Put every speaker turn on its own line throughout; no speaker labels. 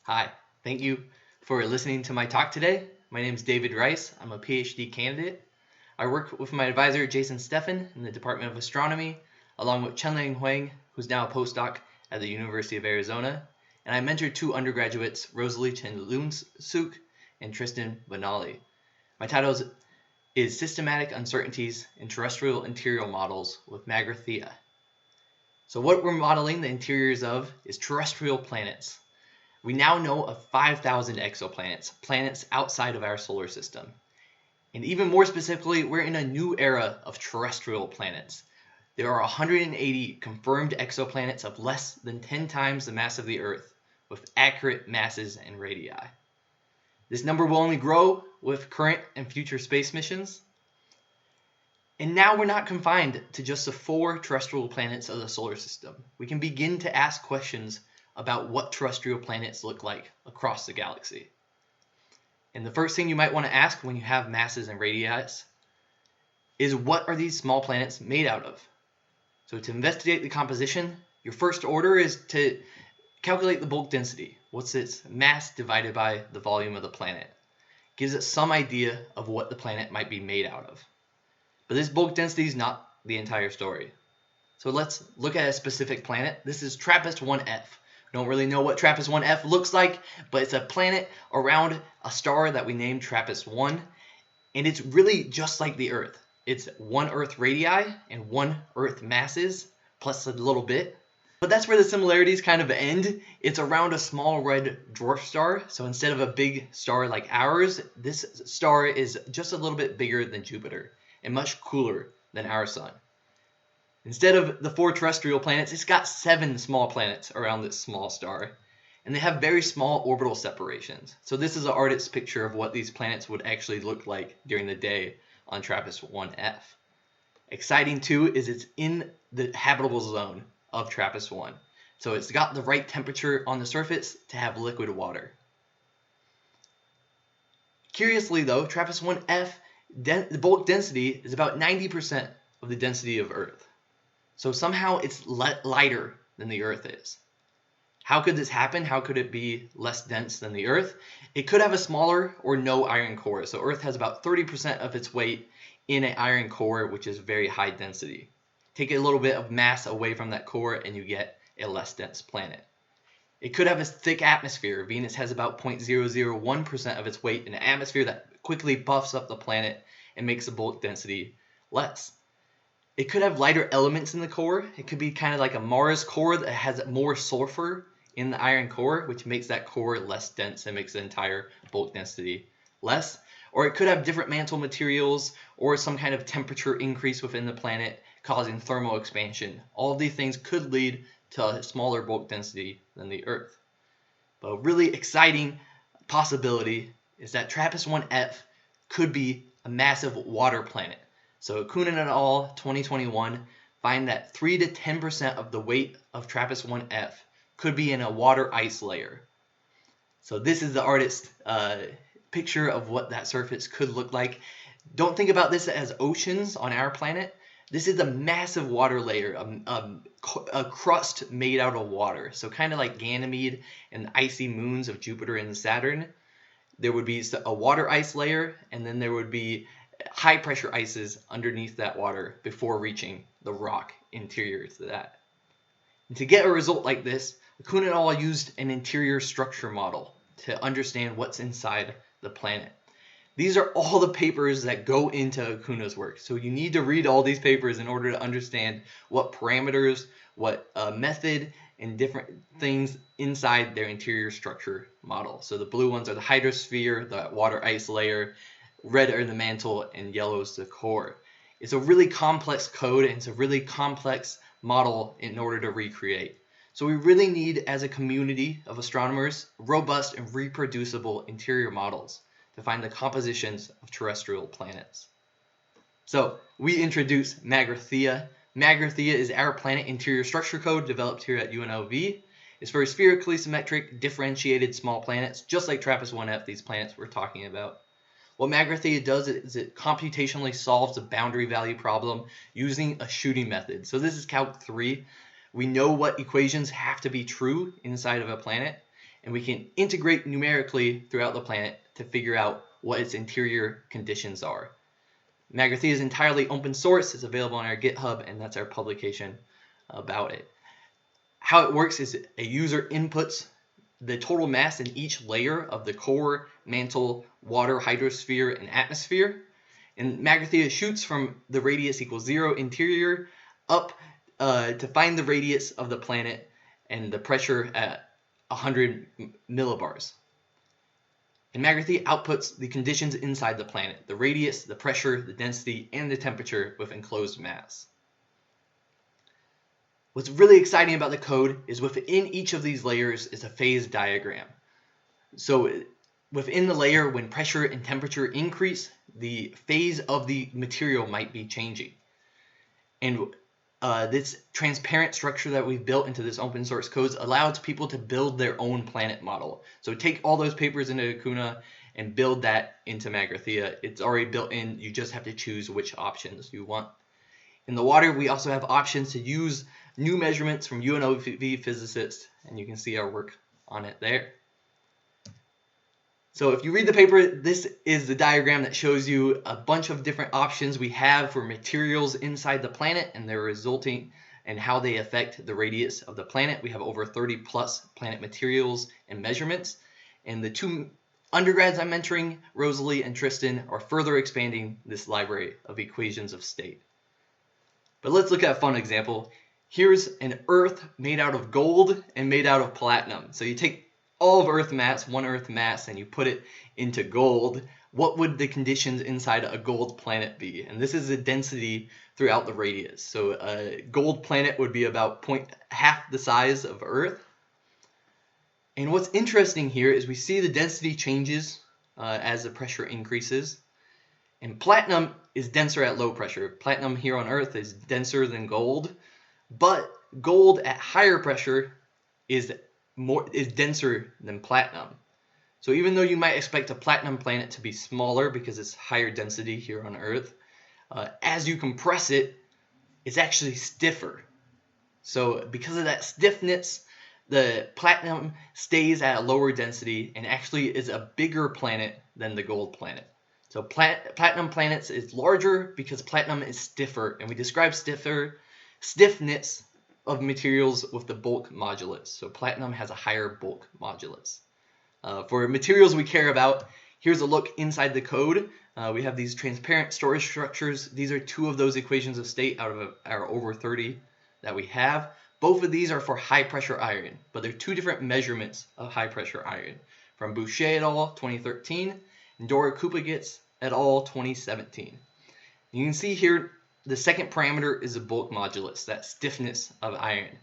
Hi, thank you for listening to my talk today. My name is David Rice. I'm a PhD candidate. I work with my advisor, Jason Steffen, in the Department of Astronomy, along with Chenliang Huang, who's now a postdoc at the University of Arizona. And I mentored two undergraduates, Rosalie Chen-Lunsuk and Tristan Benali. My title is Systematic Uncertainties in Terrestrial Interior Models with Magathia. So what we're modeling the interiors of is terrestrial planets. We now know of 5,000 exoplanets, planets outside of our solar system. And even more specifically, we're in a new era of terrestrial planets. There are 180 confirmed exoplanets of less than 10 times the mass of the Earth, with accurate masses and radii. This number will only grow with current and future space missions. And now we're not confined to just the 4 terrestrial planets of the solar system. We can begin to ask questions about what terrestrial planets look like across the galaxy. And the first thing you might want to ask when you have masses and radii is, what are these small planets made out of? So to investigate the composition, your first order is to calculate the bulk density. What's its mass divided by the volume of the planet? Gives us some idea of what the planet might be made out of. But this bulk density is not the entire story. So let's look at a specific planet. This is TRAPPIST-1F. Don't really know what TRAPPIST-1F looks like, but it's a planet around a star that we named TRAPPIST-1, and it's really just like the Earth. It's 1 Earth radii and 1 Earth masses, plus a little bit. But that's where the similarities kind of end. It's around a small red dwarf star, so instead of a big star like ours, this star is just a little bit bigger than Jupiter, and much cooler than our sun. Instead of the 4 terrestrial planets, it's got 7 small planets around this small star. And they have very small orbital separations. So this is an artist's picture of what these planets would actually look like during the day on TRAPPIST-1F. Exciting too is it's in the habitable zone of TRAPPIST-1. So it's got the right temperature on the surface to have liquid water. Curiously though, TRAPPIST-1F, the bulk density is about 90% of the density of Earth. So somehow it's lighter than the Earth is. How could this happen? How could it be less dense than the Earth? It could have a smaller or no iron core. So Earth has about 30% of its weight in an iron core, which is very high density. Take a little bit of mass away from that core and you get a less dense planet. It could have a thick atmosphere. Venus has about 0.001% of its weight in an atmosphere that quickly buffs up the planet and makes the bulk density less. It could have lighter elements in the core. It could be kind of like a Mars core that has more sulfur in the iron core, which makes that core less dense and makes the entire bulk density less. Or it could have different mantle materials or some kind of temperature increase within the planet causing thermal expansion. All of these things could lead to a smaller bulk density than the Earth. But a really exciting possibility is that TRAPPIST-1F could be a massive water planet. So Kunin et al. 2021 find that 3 to 10% of the weight of TRAPPIST-1F could be in a water ice layer. So this is the artist's picture of what that surface could look like. Don't think about this as oceans on our planet. This is a massive water layer, a crust made out of water. So kind of like Ganymede and the icy moons of Jupiter and Saturn. There would be a water ice layer, and then there would be high pressure ices underneath that water before reaching the rock interior to that. And to get a result like this, Kunin et al. Used an interior structure model to understand what's inside the planet. These are all the papers that go into Kunin's work. So you need to read all these papers in order to understand what parameters, what method, and different things inside their interior structure model. So the blue ones are the hydrosphere, the water ice layer, red are the mantle, and yellow is the core. It's a really complex code, and it's a really complex model in order to recreate. So we really need, as a community of astronomers, robust and reproducible interior models to find the compositions of terrestrial planets. So we introduce Magathia. Magathia is our planet interior structure code developed here at UNLV. It's for spherically symmetric, differentiated small planets, just like TRAPPIST-1F, these planets we're talking about. What Magathia does is it computationally solves a boundary value problem using a shooting method. So this is Calc 3. We know what equations have to be true inside of a planet, and we can integrate numerically throughout the planet to figure out what its interior conditions are. Magathia is entirely open source. It's available on our GitHub, and that's our publication about it. How it works is a user inputs the total mass in each layer of the core, mantle, water, hydrosphere, and atmosphere. And Magathia shoots from the radius equals 0 interior up to find the radius of the planet and the pressure at 100 millibars. And Magathia outputs the conditions inside the planet, the radius, the pressure, the density, and the temperature with enclosed mass. What's really exciting about the code is within each of these layers is a phase diagram. So within the layer, when pressure and temperature increase, the phase of the material might be changing. And this transparent structure that we've built into this open source code allows people to build their own planet model. So take all those papers into Acuna and build that into Magathia. It's already built in. You just have to choose which options you want. In the water, we also have options to use new measurements from UNLV physicists, and you can see our work on it there. So if you read the paper, this is the diagram that shows you a bunch of different options we have for materials inside the planet and their resulting and how they affect the radius of the planet. We have over 30 plus planet materials and measurements. And the two undergrads I'm mentoring, Rosalie and Tristan, are further expanding this library of equations of state. But let's look at a fun example. Here's an Earth made out of gold and made out of platinum. So you take all of Earth mass, one Earth mass, and you put it into gold. What would the conditions inside a gold planet be? And this is the density throughout the radius. So a gold planet would be about half the size of Earth. And what's interesting here is we see the density changes as the pressure increases. And platinum is denser at low pressure. Platinum here on Earth is denser than gold, but gold at higher pressure is denser than platinum. So even though you might expect a platinum planet to be smaller because it's higher density here on Earth, as you compress it, it's actually stiffer. So because of that stiffness, the platinum stays at a lower density and actually is a bigger planet than the gold planet. So platinum planets is larger because platinum is stiffer, and we describe stiffness of materials with the bulk modulus. So platinum has a higher bulk modulus. For materials we care about, here's a look inside the code. We have these transparent storage structures. These are two of those equations of state out of our over 30 that we have. Both of these are for high pressure iron, but they're two different measurements of high pressure iron, from Boucher et al. 2013 and Dora-Kupagits et al. 2017. You can see here the second parameter is the bulk modulus, that stiffness of iron.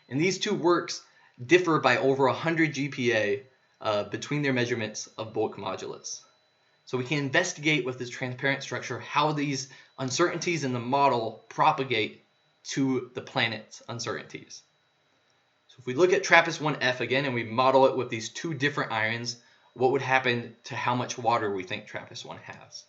And these two works differ by over 100 GPa between their measurements of bulk modulus. So we can investigate with this transparent structure how these uncertainties in the model propagate to the planet's uncertainties. So if we look at TRAPPIST-1F again and we model it with these two different irons, what would happen to how much water we think TRAPPIST-1 has?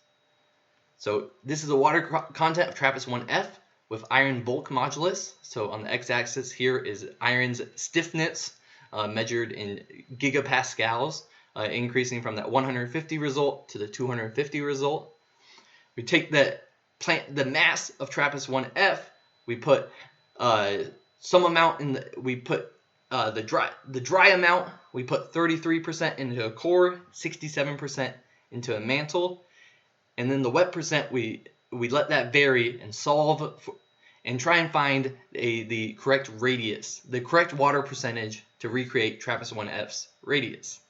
So this is the water content of TRAPPIST-1F with iron bulk modulus. So on the x-axis here is iron's stiffness measured in gigapascals, increasing from that 150 result to the 250 result. We take the mass of TRAPPIST-1F, we put some amount in the dry amount, we put 33% into a core, 67% into a mantle, and then the wet percent we let that vary and solve and try and find the correct radius, the correct water percentage to recreate TRAPPIST-1F's radius.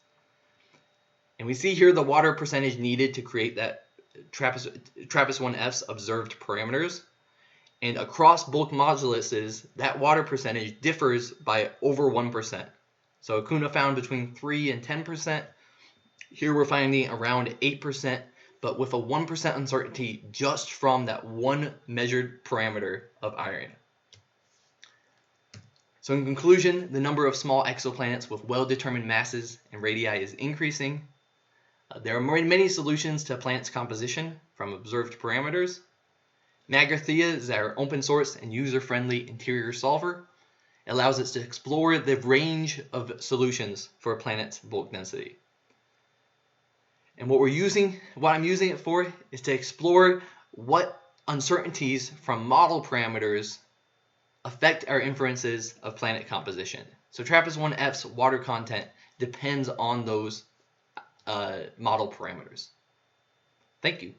And we see here the water percentage needed to create that TRAPPIST-1F's observed parameters. And across bulk moduluses, that water percentage differs by over 1%. So Acuna found between 3 and 10%. Here we're finding around 8%, but with a 1% uncertainty just from that one measured parameter of iron. So in conclusion, the number of small exoplanets with well-determined masses and radii is increasing. There are many solutions to a planet's composition from observed parameters. Magathia is our open source and user-friendly interior solver, It allows us to explore the range of solutions for a planet's bulk density. And what I'm using it for is to explore what uncertainties from model parameters affect our inferences of planet composition. So TRAPPIST-1F's water content depends on those model parameters. Thank you.